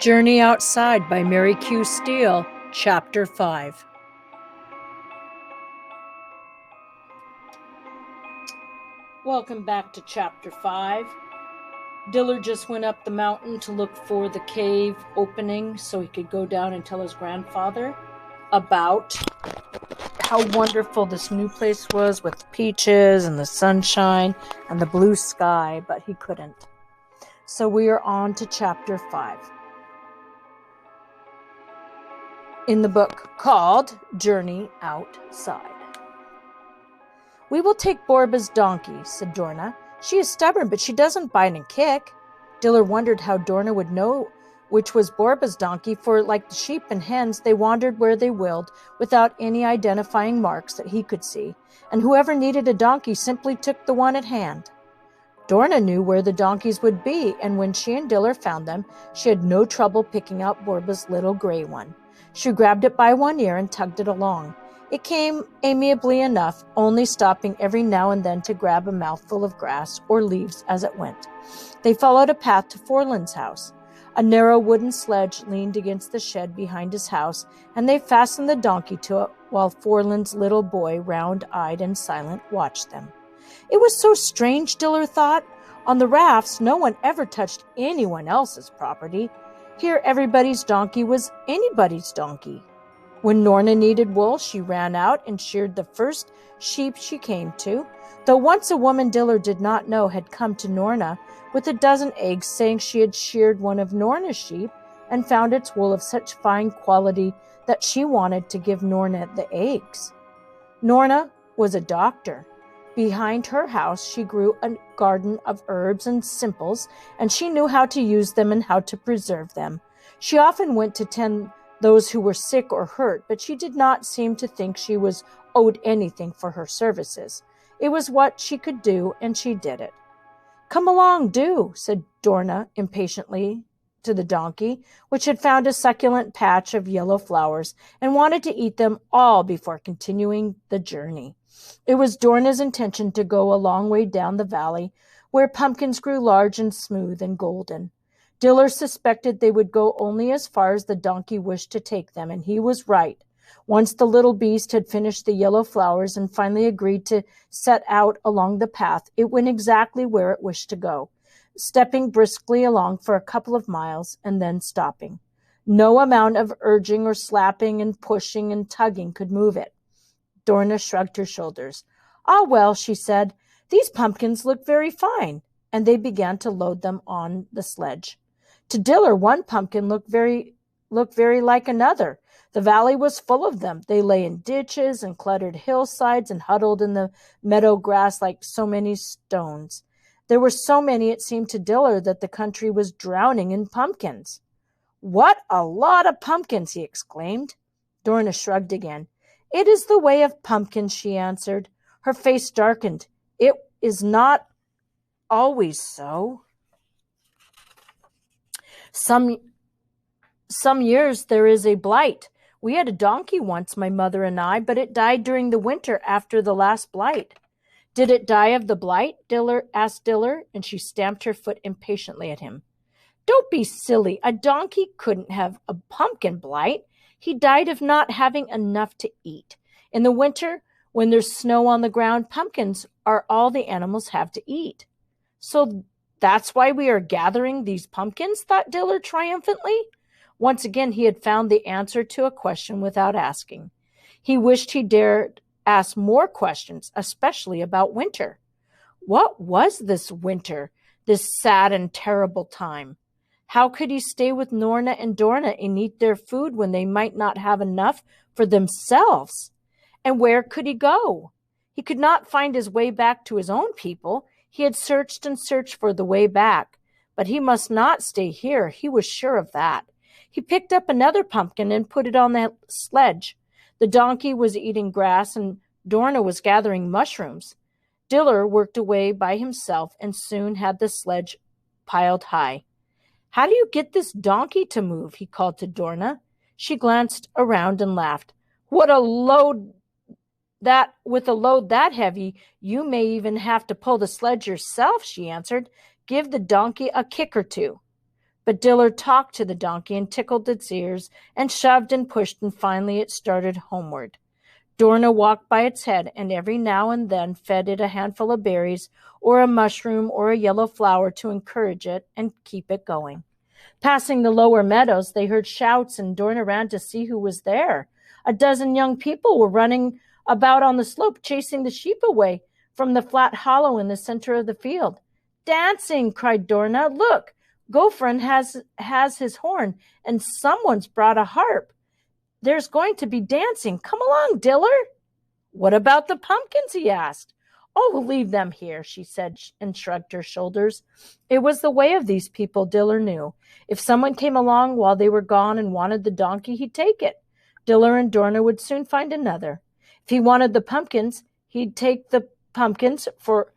Journey Outside by Mary Q. Steele, Chapter 5. Welcome back to Chapter 5. Dilar just went up the mountain to look for the cave opening so he could go down and tell his grandfather about how wonderful this new place was with peaches and the sunshine and the blue sky, but he couldn't. So we are on to Chapter 5. In the book called Journey Outside. "We will take Borba's donkey," said Dorna. "She is stubborn, but she doesn't bite and kick." Dilar wondered how Dorna would know which was Borba's donkey, for like the sheep and hens, they wandered where they willed without any identifying marks that he could see, and whoever needed a donkey simply took the one at hand. Dorna knew where the donkeys would be, and when she and Dilar found them, she had no trouble picking out Borba's little gray one. She grabbed it by one ear and tugged it along. It came amiably enough, only stopping every now and then to grab a mouthful of grass or leaves as it went. They followed a path to Forlin's house. A narrow wooden sledge leaned against the shed behind his house, and they fastened the donkey to it while Forlin's little boy, round-eyed and silent, watched them. It was so strange, Dilar thought. On the rafts, no one ever touched anyone else's property. Here, everybody's donkey was anybody's donkey. When Norna needed wool, she ran out and sheared the first sheep she came to, though once a woman Dilar did not know had come to Norna with a dozen eggs, saying she had sheared one of Norna's sheep and found its wool of such fine quality that she wanted to give Norna the eggs. Norna was a doctor. Behind her house she grew a garden of herbs and simples, and she knew how to use them and how to preserve them. She often went to tend those who were sick or hurt, but she did not seem to think she was owed anything for her services. It was what she could do, and she did it. "Come along, do," said Dorna impatiently to the donkey, which had found a succulent patch of yellow flowers and wanted to eat them all before continuing the journey. It was Dorna's intention to go a long way down the valley, where pumpkins grew large and smooth and golden. Dilar suspected they would go only as far as the donkey wished to take them, and he was right. Once the little beast had finished the yellow flowers and finally agreed to set out along the path, it went exactly where it wished to go, stepping briskly along for a couple of miles and then stopping. No amount of urging or slapping and pushing and tugging could move it. Dorna shrugged her shoulders. "Ah, well," she said, "these pumpkins look very fine," and they began to load them on the sledge. To Dilar, one pumpkin looked very like another. The valley was full of them. They lay in ditches and cluttered hillsides and huddled in the meadow grass like so many stones. There were so many, it seemed to Dilar, that the country was drowning in pumpkins. "What a lot of pumpkins!" he exclaimed. Dorna shrugged again. "It is the way of pumpkins," she answered. Her face darkened. "It is not always so. Some years there is a blight. We had a donkey once, my mother and I, but it died during the winter after the last blight." "Did it die of the blight?" asked Dilar, and she stamped her foot impatiently at him. "Don't be silly. A donkey couldn't have a pumpkin blight. He died of not having enough to eat. In the winter, when there's snow on the ground, pumpkins are all the animals have to eat." "So that's why we are gathering these pumpkins?" thought Dilar triumphantly. Once again he had found the answer to a question without asking. He wished he dared ask more questions, especially about winter. What was this winter, this sad and terrible time? How could he stay with Norna and Dorna and eat their food when they might not have enough for themselves? And where could he go? He could not find his way back to his own people. He had searched and searched for the way back, but he must not stay here. He was sure of that. He picked up another pumpkin and put it on the sledge. The donkey was eating grass and Dorna was gathering mushrooms. Dilar worked away by himself and soon had the sledge piled high. "How do you get this donkey to move?" he called to Dorna. She glanced around and laughed. With a load that heavy, you may even have to pull the sledge yourself," she answered. "Give the donkey a kick or two." But Diller talked to the donkey and tickled its ears and shoved and pushed, and finally it started homeward. Dorna walked by its head and every now and then fed it a handful of berries or a mushroom or a yellow flower to encourage it and keep it going. Passing the lower meadows, they heard shouts, and Dorna ran to see who was there. A dozen young people were running about on the slope, chasing the sheep away from the flat hollow in the center of the field. "Dancing!" cried Dorna. "Look, Gofran has his horn, and someone's brought a harp. There's going to be dancing. Come along, Diller." "What about the pumpkins?" he asked. "Oh, leave them here," she said, and shrugged her shoulders. It was the way of these people, Diller knew. If someone came along while they were gone and wanted the donkey, he'd take it. Diller and Dorna would soon find another. If he wanted the pumpkins, he'd take the pumpkins, for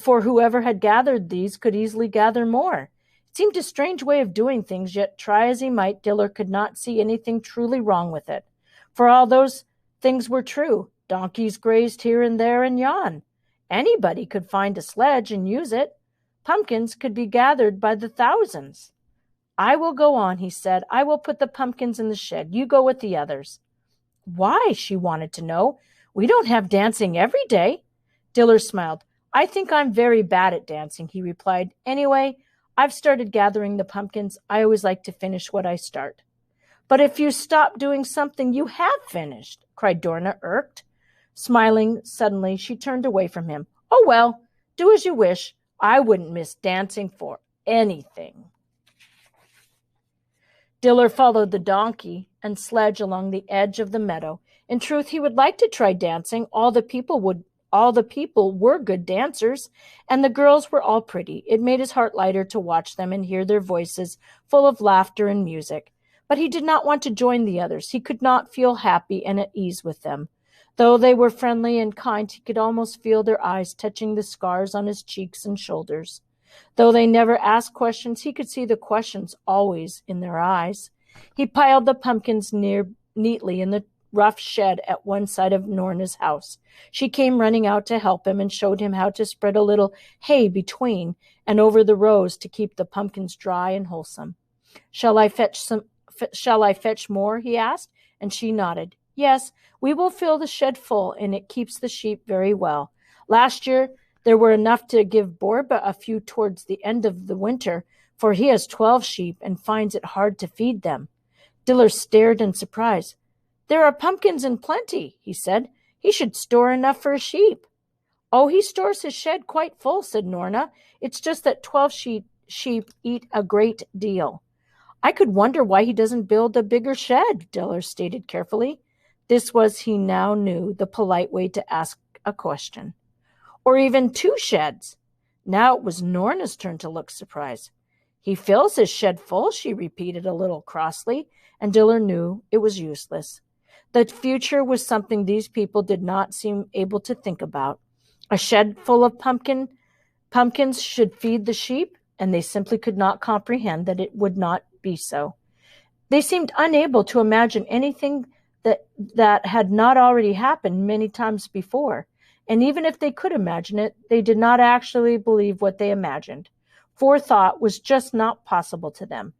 whoever had gathered these could easily gather more. It seemed a strange way of doing things, yet try as he might, Diller could not see anything truly wrong with it. For all those things were true. Donkeys grazed here and there and yon. Anybody could find a sledge and use it. Pumpkins could be gathered by the thousands. "I will go on," he said. "I will put the pumpkins in the shed. You go with the others." "Why?" she wanted to know. "We don't have dancing every day." Diller smiled. "I think I'm very bad at dancing," he replied. "Anyway, I've started gathering the pumpkins. I always like to finish what I start." "But if you stop doing something you have finished," cried Dorna, irked. Smiling suddenly, she turned away from him. "Oh, well, do as you wish. I wouldn't miss dancing for anything." Diller followed the donkey and sledge along the edge of the meadow. In truth, he would like to try dancing. All the people were good dancers, and the girls were all pretty. It made his heart lighter to watch them and hear their voices full of laughter and music. But he did not want to join the others. He could not feel happy and at ease with them. Though they were friendly and kind, he could almost feel their eyes touching the scars on his cheeks and shoulders. Though they never asked questions, he could see the questions always in their eyes. He piled the pumpkins neatly in the rough shed at one side of Norna's house. She came running out to help him and showed him how to spread a little hay between and over the rows to keep the pumpkins dry and wholesome. Shall I fetch more?" he asked, and she nodded. "Yes, we will fill the shed full, and it keeps the sheep very well. Last year there were enough to give Borba a few towards the end of the winter, for he has 12 sheep and finds it hard to feed them." Diller stared in surprise. "There are pumpkins in plenty," he said. "He should store enough for a sheep." "Oh, he stores his shed quite full," said Norna. "It's just that 12 sheep eat a great deal." "I could wonder why he doesn't build a bigger shed," Diller stated carefully. This was, he now knew, the polite way to ask a question. "Or even 2 sheds." Now it was Norna's turn to look surprised. "He fills his shed full," she repeated a little crossly, and Diller knew it was useless. The future was something these people did not seem able to think about. A shed full of pumpkins should feed the sheep, and they simply could not comprehend that it would not be so. They seemed unable to imagine anything that had not already happened many times before, and even if they could imagine it, they did not actually believe what they imagined. Forethought was just not possible to them.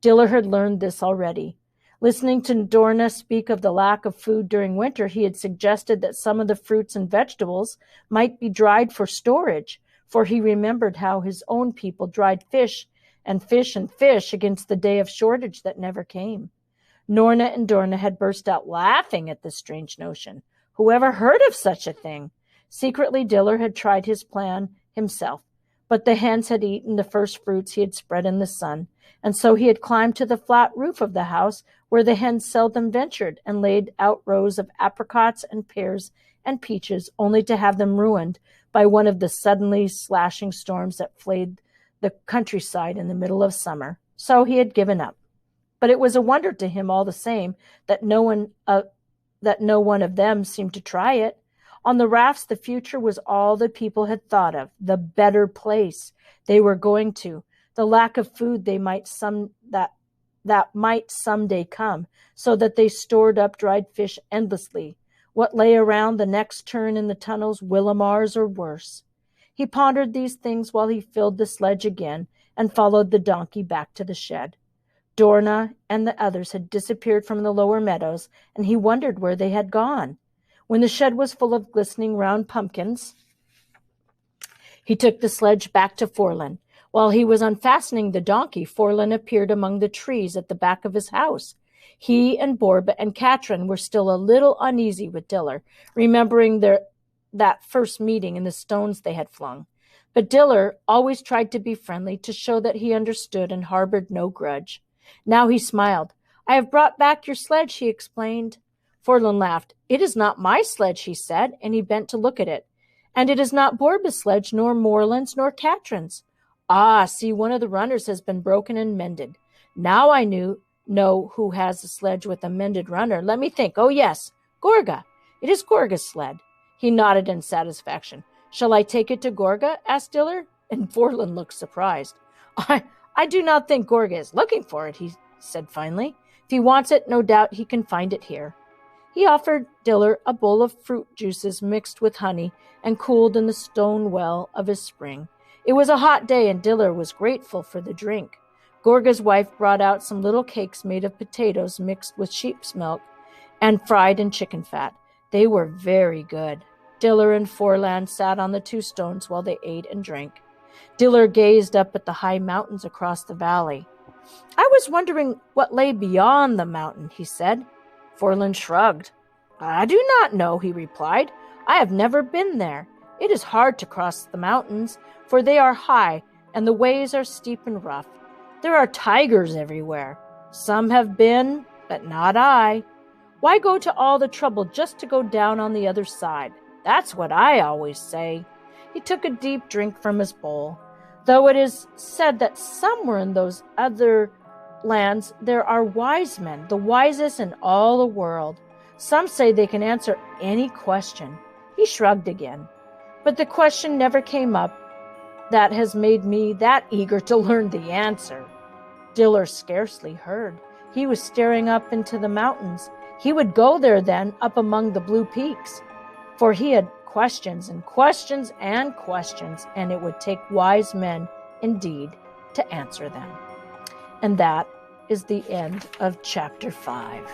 Diller had learned this already. Listening to Dorna speak of the lack of food during winter, he had suggested that some of the fruits and vegetables might be dried for storage, for he remembered how his own people dried fish against the day of shortage that never came. Norna and Dorna had burst out laughing at this strange notion. Whoever heard of such a thing? Secretly, Diller had tried his plan himself, but the hens had eaten the first fruits he had spread in the sun, and so he had climbed to the flat roof of the house where the hens seldom ventured and laid out rows of apricots and pears and peaches, only to have them ruined by one of the suddenly slashing storms that flayed the countryside in the middle of summer. So he had given up. But it was a wonder to him all the same that no one of them seemed to try it. On the rafts, the future was all the people had thought of, the better place they were going to, the lack of food that might someday come, so that they stored up dried fish endlessly. What lay around the next turn in the tunnels, Willamars or worse. He pondered these things while he filled the sledge again, and followed the donkey back to the shed. Dorna and the others had disappeared from the lower meadows, and he wondered where they had gone. When the shed was full of glistening round pumpkins, he took the sledge back to Forlin. While he was unfastening the donkey, Forlin appeared among the trees at the back of his house. He and Borba and Katrin were still a little uneasy with Dilar, remembering that first meeting and the stones they had flung. But Dilar always tried to be friendly, to show that he understood and harbored no grudge. Now he smiled. "I have brought back your sledge," he explained. Forlin laughed. "It is not my sledge," he said, and he bent to look at it. "And it is not Borba's sledge, nor Morland's, nor Katrin's. Ah, see, one of the runners has been broken and mended. Now I know who has a sledge with a mended runner. Let me think. Oh, yes, Gorga. It is Gorga's sled." He nodded in satisfaction. "Shall I take it to Gorga?" asked Dilar, and Forlin looked surprised. I do not think Gorga is looking for it," he said finally. "If he wants it, no doubt he can find it here." He offered Dilar a bowl of fruit juices mixed with honey and cooled in the stone well of his spring. It was a hot day, and Dilar was grateful for the drink. Gorga's wife brought out some little cakes made of potatoes mixed with sheep's milk and fried in chicken fat. They were very good. Dilar and Forlan sat on the two stones while they ate and drank. Dilar gazed up at the high mountains across the valley. "I was wondering what lay beyond the mountain," he said. Forlan shrugged. "I do not know," he replied. "I have never been there. It is hard to cross the mountains, for they are high, and the ways are steep and rough. There are tigers everywhere. Some have been, but not I. Why go to all the trouble just to go down on the other side? That's what I always say." He took a deep drink from his bowl. "Though it is said that somewhere in those other lands there are wise men, the wisest in all the world. Some say they can answer any question." He shrugged again. "But the question never came up that has made me that eager to learn the answer." Dilar scarcely heard. He was staring up into the mountains. He would go there then, up among the blue peaks, for he had questions and questions and questions, and it would take wise men indeed to answer them. And that is the end of chapter 5.